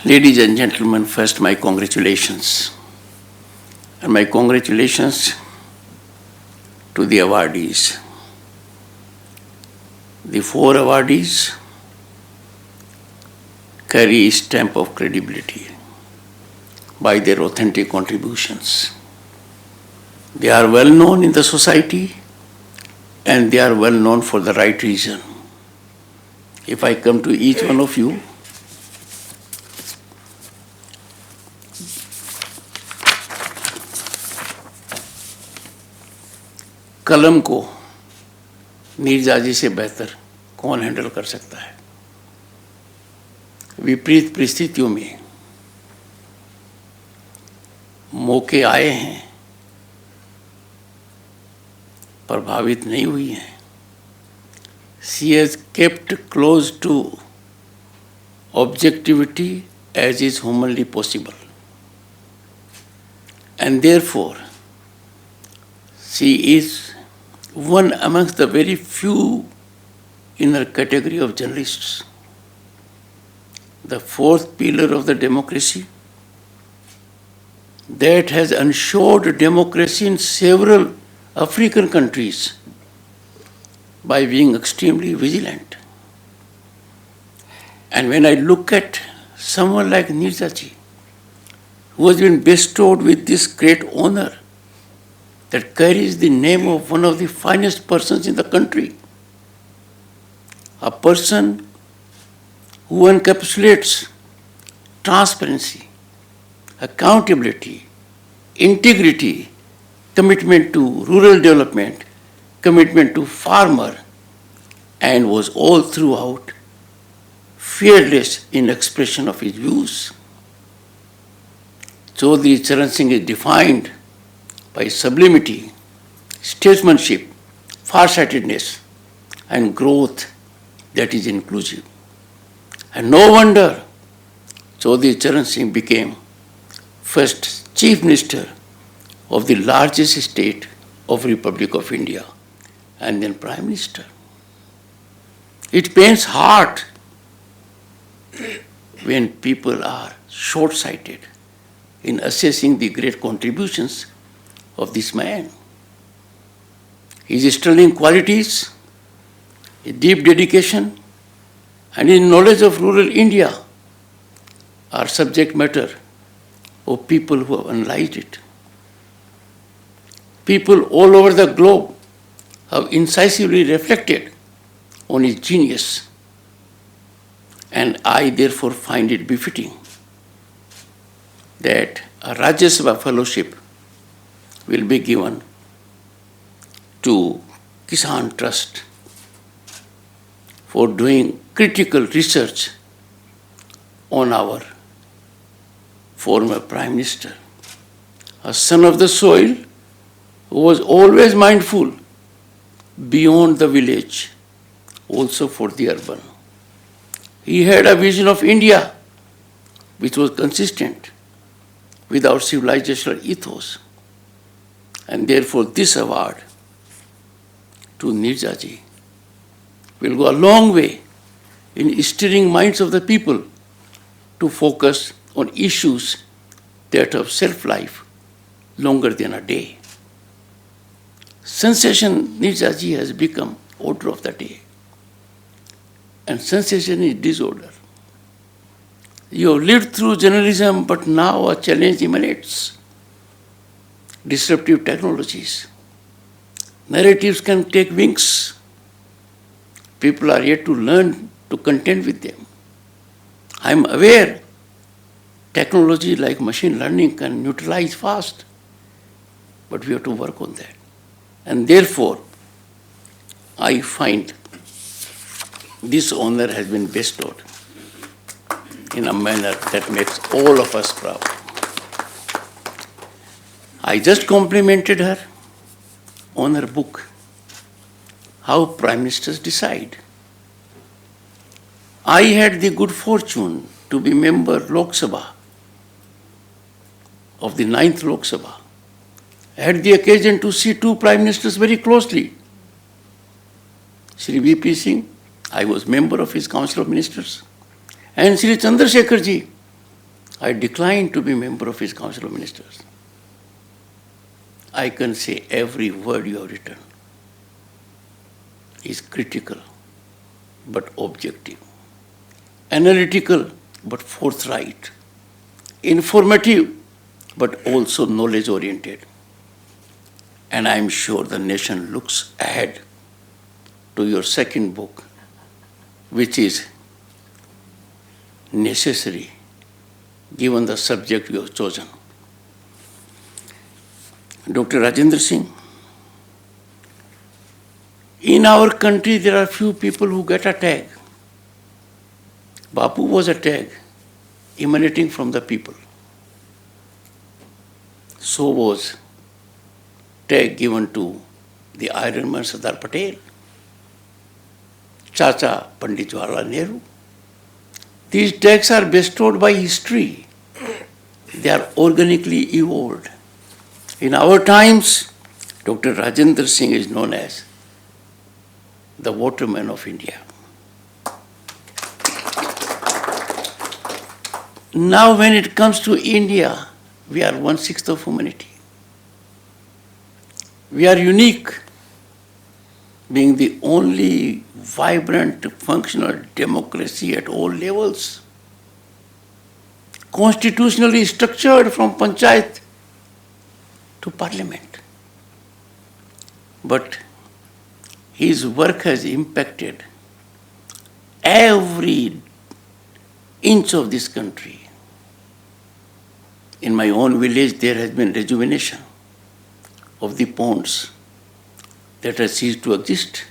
Ladies and gentlemen, first my congratulations. And my congratulations to the awardees. The 4 awardees carry a stamp of credibility by their authentic contributions. They are well known in the society and they are well known for the right reason. If I come to each one of you, कलम को नीरजाजी से बेहतर कौन handle कर सकता है? विपरीत परिस्थितियों में मौके आए हैं, प्रभावित नहीं हुई हैं. She has kept close to objectivity as is humanly possible. And therefore, she is one amongst the very few in her category of journalists. The 4th pillar of the democracy that has ensured democracy in several African countries by being extremely vigilant. And when I look at someone like Nirjaji, who has been bestowed with this great honor that carries the name of one of the finest persons in the country, a person who encapsulates transparency, accountability, integrity, commitment to rural development, commitment to farmer, and was all throughout fearless in expression of his views. Chaudhary Charan Singh is defined by sublimity, statesmanship, farsightedness, and growth that is inclusive. And no wonder Chaudhary Charan Singh became first Chief Minister of the largest state of Republic of India and then Prime Minister. It pains heart when people are short-sighted in assessing the great contributions of this man. His sterling qualities, his deep dedication, and his knowledge of rural India are subject matter of people who have analyzed it. People all over the globe have incisively reflected on his genius, and I therefore find it befitting that a Rajya Sabha fellowship will be given to Kisan Trust for doing critical research on our former Prime Minister, a son of the soil who was always mindful beyond the village, also for the urban. He had a vision of India which was consistent with our civilizational ethos. And therefore this award to Nirjaji will go a long way in stirring minds of the people to focus on issues that have shelf-life longer than a day. Sensation Nirjaji has become order of the day. And sensation is disorder. You have lived through journalism, but now a challenge emanates. Disruptive technologies. Narratives can take wings. People are yet to learn to contend with them. I am aware technology like machine learning can neutralize fast, but we have to work on that. And therefore, I find this honor has been bestowed in a manner that makes all of us proud. I just complimented her on her book, How Prime Ministers Decide. I had the good fortune to be member Lok Sabha of the 9th Lok Sabha. I had the occasion to see 2 Prime Ministers very closely. Shri V.P. Singh, I was member of his Council of Ministers, and Shri Chandrasekhar ji, I declined to be member of his Council of Ministers. I can say every word you have written is critical but objective, analytical but forthright, informative but also knowledge-oriented. And I am sure the nation looks ahead to your second book, which is necessary given the subject you have chosen. Dr. Rajendra Singh, in our country there are few people who get a tag. Bapu was a tag emanating from the people. So was tag given to the Iron Man Sardar Patel, Chacha Pandit Jawaharlal Nehru. These tags are bestowed by history. They are organically evolved. In our times, Dr. Rajendra Singh is known as the waterman of India. Now when it comes to India, we are 1/6 of humanity. We are unique, being the only vibrant, functional democracy at all levels, constitutionally structured from panchayat to parliament. But his work has impacted every inch of this country. In my own village, there has been rejuvenation of the ponds that have ceased to exist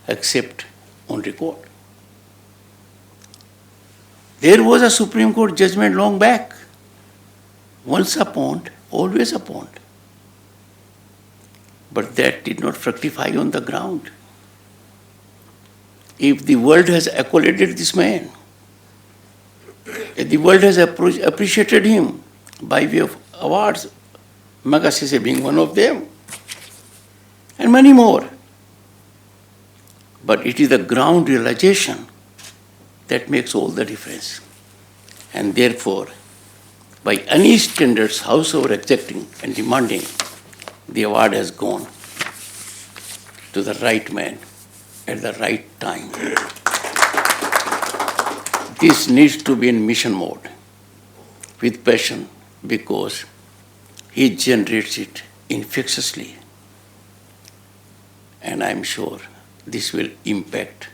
except on record. There was a Supreme Court judgment long back. Once a pond, always a pond. But that did not fructify on the ground. If the world has accoladed this man, if the world has appreciated him by way of awards, Magsaysay being one of them, and many more. But it is the ground realization that makes all the difference. And therefore, by any standards, howsoever exacting and demanding, the award has gone to the right man at the right time. This needs to be in mission mode with passion, because he generates it infectiously. And I'm sure this will impact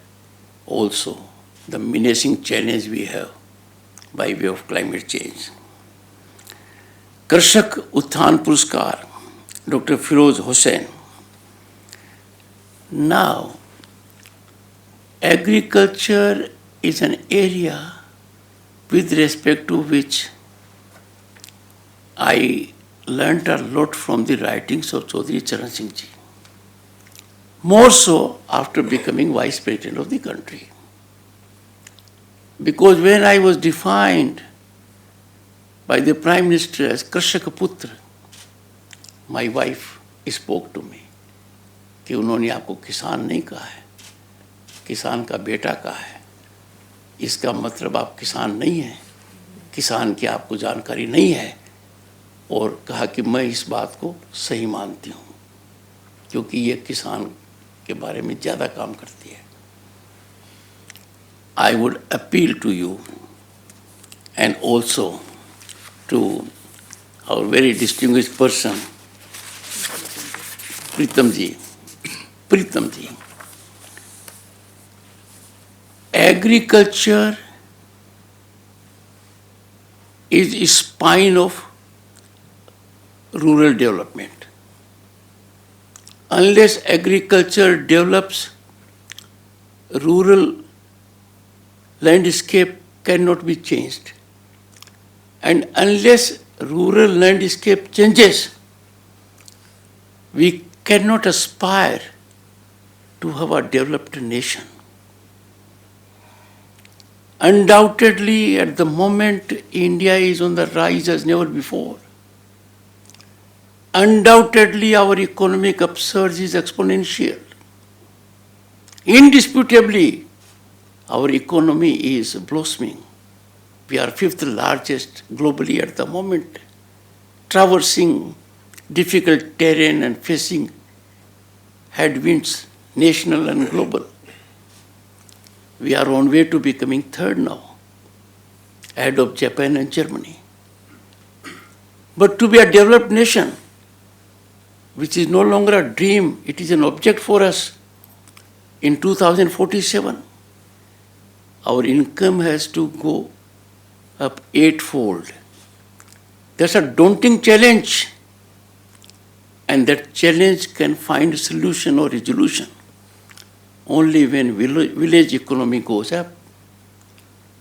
also the menacing challenge we have by way of climate change. Krishak Utthan Puraskar, Dr. Firoz Hussain. Now, agriculture is an area with respect to which I learnt a lot from the writings of Chaudhary Charan Singh ji. More so after becoming Vice President of the country. Because when I was defined by the Prime Minister as Krishak Putra, my wife spoke to me कि उन्होंने आपको किसान नहीं कहा है, किसान का बेटा कहा है. इसका मतलब आप किसान नहीं हैं, किसान की आपको जानकारी नहीं है. और कहा कि मैं इस बात को सही मानती हूँ, क्योंकि ये किसान के बारे में ज़्यादा काम करती है. I would appeal to you and also to our very distinguished person, Pritam ji. Agriculture is a spine of rural development. Unless agriculture develops, rural landscape cannot be changed. And unless rural landscape changes, we cannot aspire to have a developed nation. Undoubtedly, at the moment, India is on the rise as never before. Undoubtedly, our economic upsurge is exponential. Indisputably, our economy is blossoming. We are fifth largest globally at the moment, traversing difficult terrain and facing headwinds, national and global. We are on way to becoming third now, ahead of Japan and Germany. But to be a developed nation, which is no longer a dream, it is an object for us. In 2047, our income has to go up eightfold. That's a daunting challenge, and that challenge can find a solution or resolution only when village economy goes up.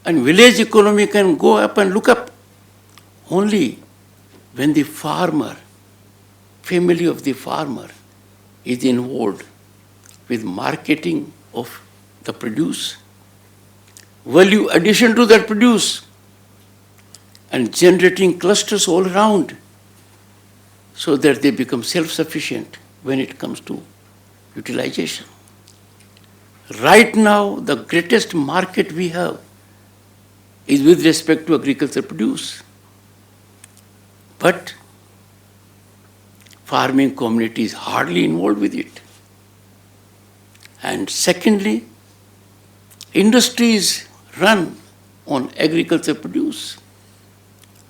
And village economy can go up and look up only when the farmer, family of the farmer, is involved with marketing of the produce, value addition to that produce, and generating clusters all around so that they become self-sufficient when it comes to utilization. Right now, the greatest market we have is with respect to agricultural produce. But farming community is hardly involved with it. And secondly, industries run on agricultural produce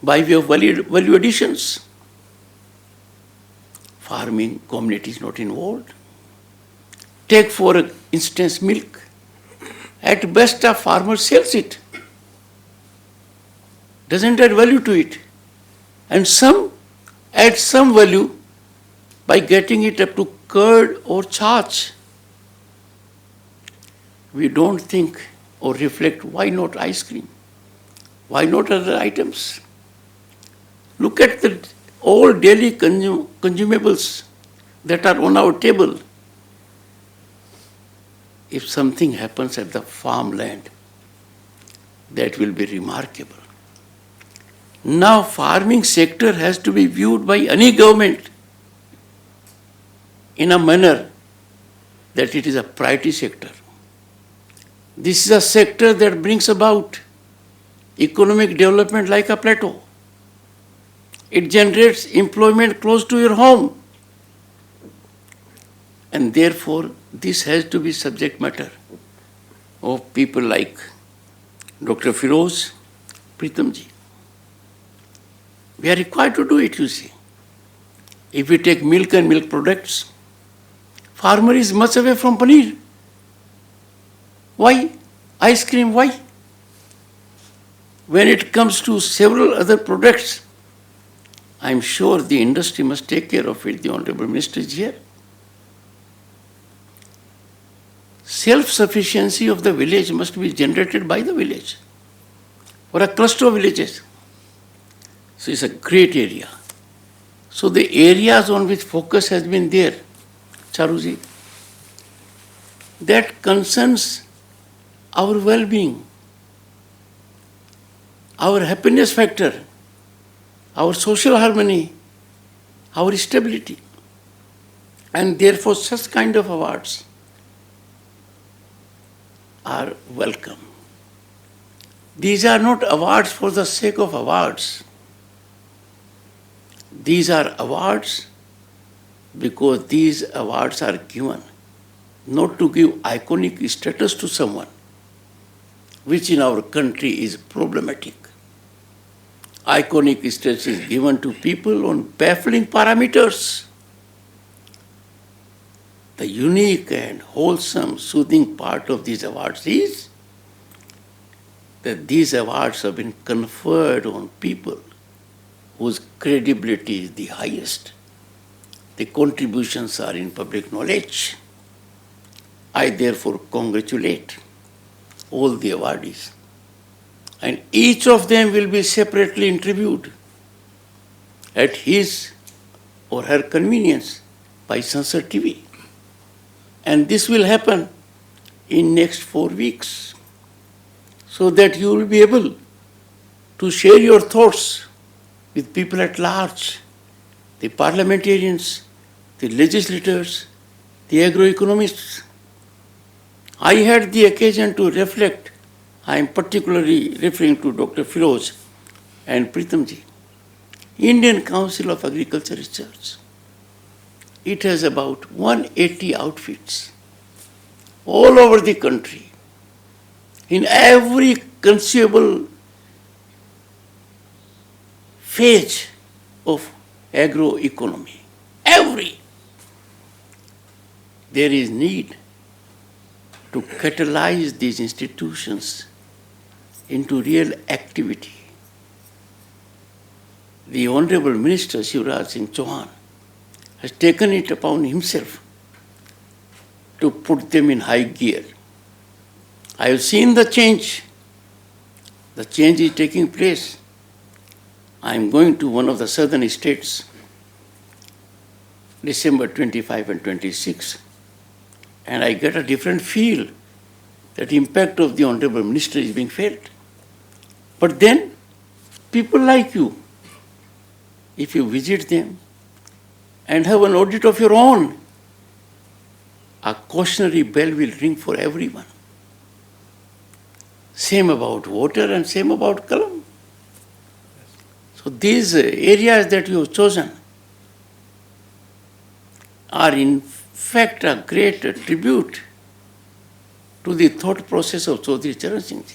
by way of value additions. Farming community is not involved. Take for instance milk. At best a farmer sells it. Doesn't add value to it. And some add some value by getting it up to curd or charge. We don't think or reflect, why not ice cream? Why not other items? Look at all daily consumables that are on our table. If something happens at the farmland, that will be remarkable. Now, farming sector has to be viewed by any government in a manner that it is a priority sector. This is a sector that brings about economic development like a plateau. It generates employment close to your home. And therefore, this has to be subject matter of people like Dr. Firoz Pritamji. We are required to do it, you see. If we take milk and milk products, farmer is much away from paneer. Why? Ice cream, why? When it comes to several other products, I'm sure the industry must take care of it. The Honorable Minister is here. Self-sufficiency of the village must be generated by the village or a cluster of villages. So it's a great area. So the areas on which focus has been there, Charuji, that concerns our well-being, our happiness factor, our social harmony, our stability. And therefore such kind of awards are welcome. These are not awards for the sake of awards. These are awards because these awards are given not to give iconic status to someone, which in our country is problematic. Iconic status is given to people on baffling parameters. The unique and wholesome, soothing part of these awards is that these awards have been conferred on people whose credibility is the highest. The contributions are in public knowledge. I therefore congratulate all the awardees. And each of them will be separately interviewed at his or her convenience by Sansad TV. And this will happen in next 4 weeks, so that you will be able to share your thoughts with people at large, the parliamentarians, the legislators, the agroeconomists. I had the occasion to reflect I am particularly referring to Dr. Firoz and Pritamji. Indian Council of Agriculture Research. It has about 180 outfits all over the country in every conceivable phase of agroeconomy. Every. There is need to catalyze these institutions into real activity. The Honorable Minister Shivraj Singh Chauhan has taken it upon himself to put them in high gear. I have seen the change. The change is taking place. I am going to one of the southern states, December 25 and 26, and I get a different feel that the impact of the Honorable Minister is being felt. But then, people like you, if you visit them and have an audit of your own, a cautionary bell will ring for everyone. Same about water and same about Kalam. So these areas that you have chosen are in fact a great tribute to the thought process of Chaudhary Charan Singh ji.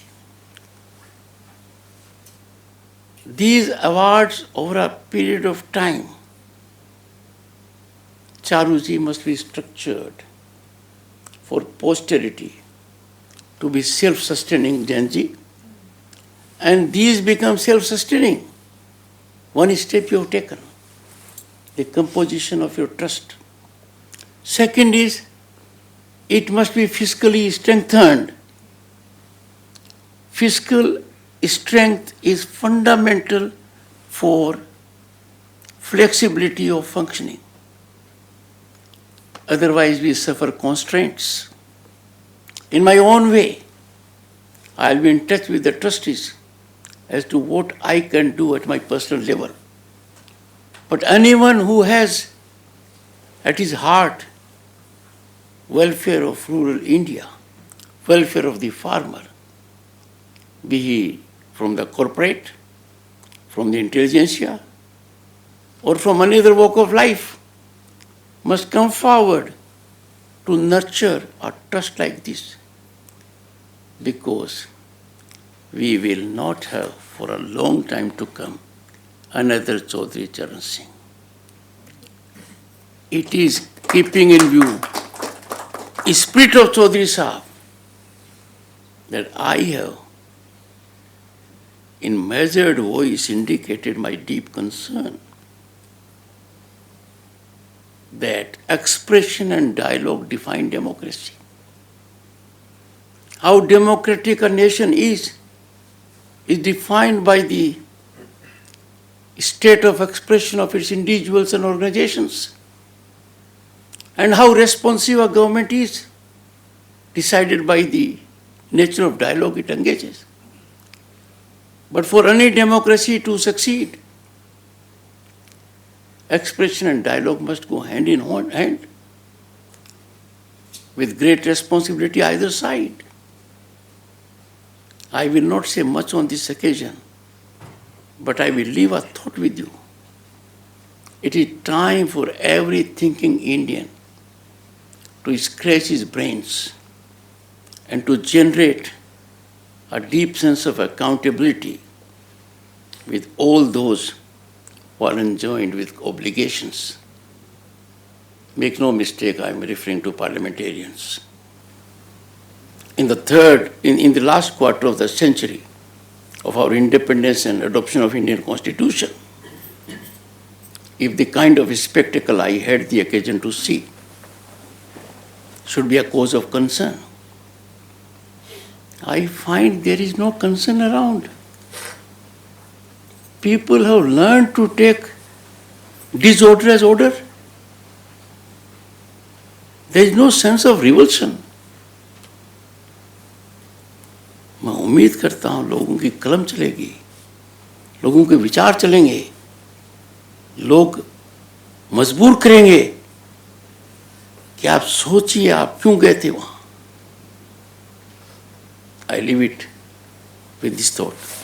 These awards over a period of time, Charuji must be structured for posterity to be self-sustaining, Janji, and these become self-sustaining. One step you have taken, the composition of your trust. Second is, it must be fiscally strengthened. Fiscal strength is fundamental for flexibility of functioning. Otherwise, we suffer constraints. In my own way, I will be in touch with the trustees as to what I can do at my personal level. But anyone who has at his heart welfare of rural India, welfare of the farmer, be he from the corporate, from the intelligentsia, or from another walk of life, must come forward to nurture a trust like this, because we will not have for a long time to come another Chaudhary Charan Singh. It is keeping in view the spirit of Chaudhary Sahab that I have in measured voice indicated my deep concern that expression and dialogue define democracy. How democratic a nation is defined by the state of expression of its individuals and organizations, and how responsive a government is decided by the nature of dialogue it engages. But for any democracy to succeed, expression and dialogue must go hand in hand with great responsibility either side. I will not say much on this occasion, but I will leave a thought with you. It is time for every thinking Indian to scratch his brains and to generate a deep sense of accountability with all those who are enjoined with obligations. Make no mistake, I am referring to parliamentarians. In the last quarter of the century of our independence and adoption of Indian Constitution, if the kind of spectacle I had the occasion to see should be a cause of concern, I find there is no concern around. People have learned to take disorder as order. There is no sense of revulsion. मैं उम्मीद करता हूँ लोगों की कलम चलेगी, लोगों के विचार चलेंगे, लोग मजबूर करेंगे कि आप सोचिए आप क्यों गए थे वहाँ. I leave it with this thought.